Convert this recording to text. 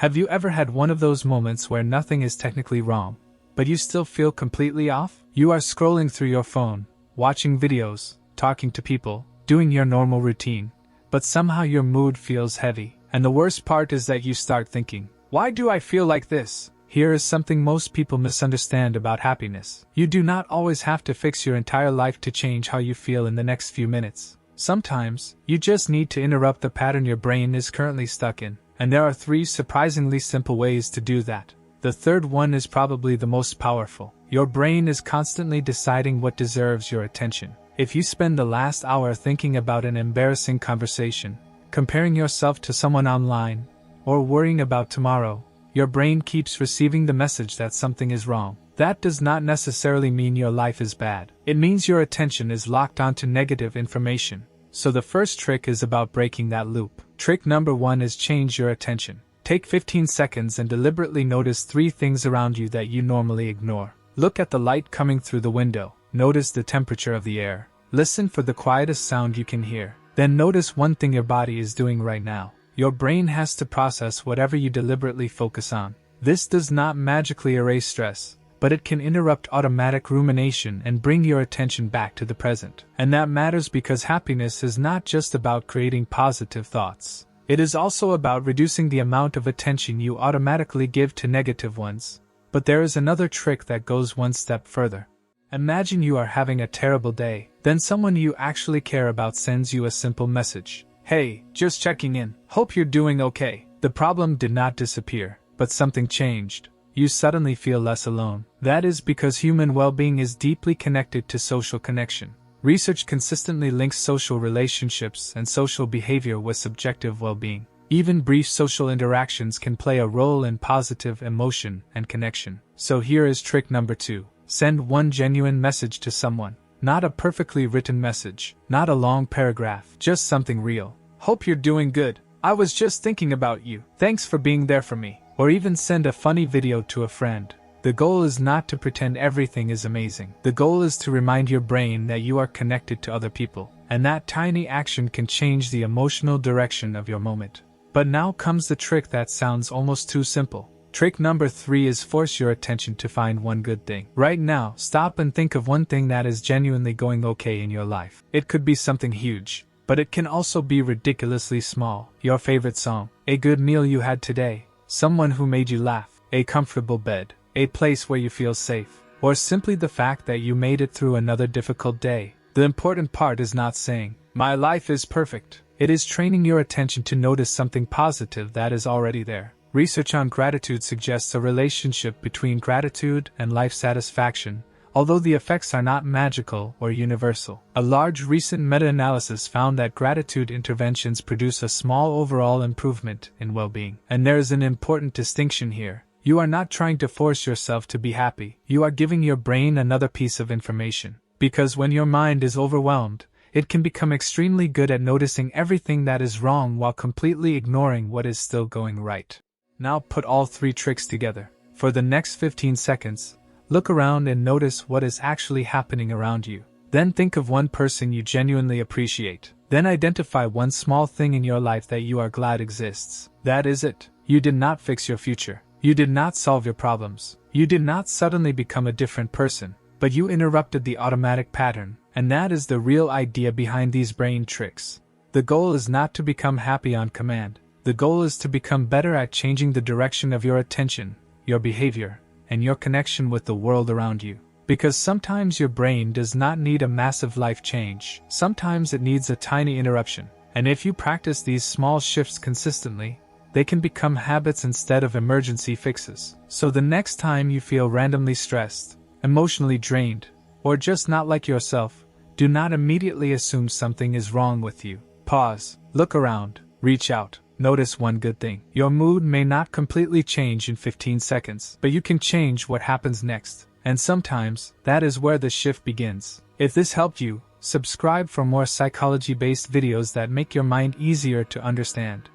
Have you ever had one of those moments where nothing is technically wrong, but you still feel completely off? You are scrolling through your phone, watching videos, talking to people, doing your normal routine, but somehow your mood feels heavy. And the worst part is that you start thinking, why do I feel like this? Here is something most people misunderstand about happiness. You do not always have to fix your entire life to change how you feel in the next few minutes. Sometimes, you just need to interrupt the pattern your brain is currently stuck in. And there are 3 surprisingly simple ways to do that. The third one is probably the most powerful. Your brain is constantly deciding what deserves your attention. If you spend the last hour thinking about an embarrassing conversation, comparing yourself to someone online, or worrying about tomorrow, your brain keeps receiving the message that something is wrong. That does not necessarily mean your life is bad. It means your attention is locked onto negative information. So the first trick is about breaking that loop. Trick number 1 is change your attention. Take 15 seconds and deliberately notice 3 things around you that you normally ignore. Look at the light coming through the window. Notice the temperature of the air. Listen for the quietest sound you can hear. Then notice one thing your body is doing right now. Your brain has to process whatever you deliberately focus on. This does not magically erase stress, but it can interrupt automatic rumination and bring your attention back to the present. And that matters because happiness is not just about creating positive thoughts. It is also about reducing the amount of attention you automatically give to negative ones. But there is another trick that goes one step further. Imagine you are having a terrible day, then someone you actually care about sends you a simple message. Hey, just checking in. Hope you're doing okay. The problem did not disappear, but something changed. You suddenly feel less alone. That is because human well-being is deeply connected to social connection. Research consistently links social relationships and social behavior with subjective well-being. Even brief social interactions can play a role in positive emotion and connection. So here is trick number 2. Send one genuine message to someone. Not a perfectly written message, not a long paragraph, just something real. Hope you're doing good. I was just thinking about you. Thanks for being there for me. Or even send a funny video to a friend. The goal is not to pretend everything is amazing. The goal is to remind your brain that you are connected to other people, and that tiny action can change the emotional direction of your moment. But now comes the trick that sounds almost too simple. Trick number 3 is force your attention to find one good thing. Right now, stop and think of one thing that is genuinely going okay in your life. It could be something huge, but it can also be ridiculously small. Your favorite song, a good meal you had today, someone who made you laugh, a comfortable bed, a place where you feel safe, or simply the fact that you made it through another difficult day. The important part is not saying, "My life is perfect." It is training your attention to notice something positive that is already there. Research on gratitude suggests a relationship between gratitude and life satisfaction, although the effects are not magical or universal. A large recent meta-analysis found that gratitude interventions produce a small overall improvement in well-being. And there is an important distinction here. You are not trying to force yourself to be happy. You are giving your brain another piece of information. Because when your mind is overwhelmed, it can become extremely good at noticing everything that is wrong while completely ignoring what is still going right. Now put all 3 tricks together. For the next 15 seconds, look around and notice what is actually happening around you. Then think of one person you genuinely appreciate. Then identify one small thing in your life that you are glad exists. That is it. You did not fix your future. You did not solve your problems. You did not suddenly become a different person, but you interrupted the automatic pattern, and that is the real idea behind these brain tricks. The goal is not to become happy on command. The goal is to become better at changing the direction of your attention, your behavior, and your connection with the world around you. Because sometimes your brain does not need a massive life change. Sometimes it needs a tiny interruption. And if you practice these small shifts consistently, they can become habits instead of emergency fixes. So the next time you feel randomly stressed, emotionally drained, or just not like yourself, do not immediately assume something is wrong with you. Pause, look around, reach out. Notice one good thing. Your mood may not completely change in 15 seconds, but you can change what happens next. And sometimes, that is where the shift begins. If this helped you, subscribe for more psychology-based videos that make your mind easier to understand.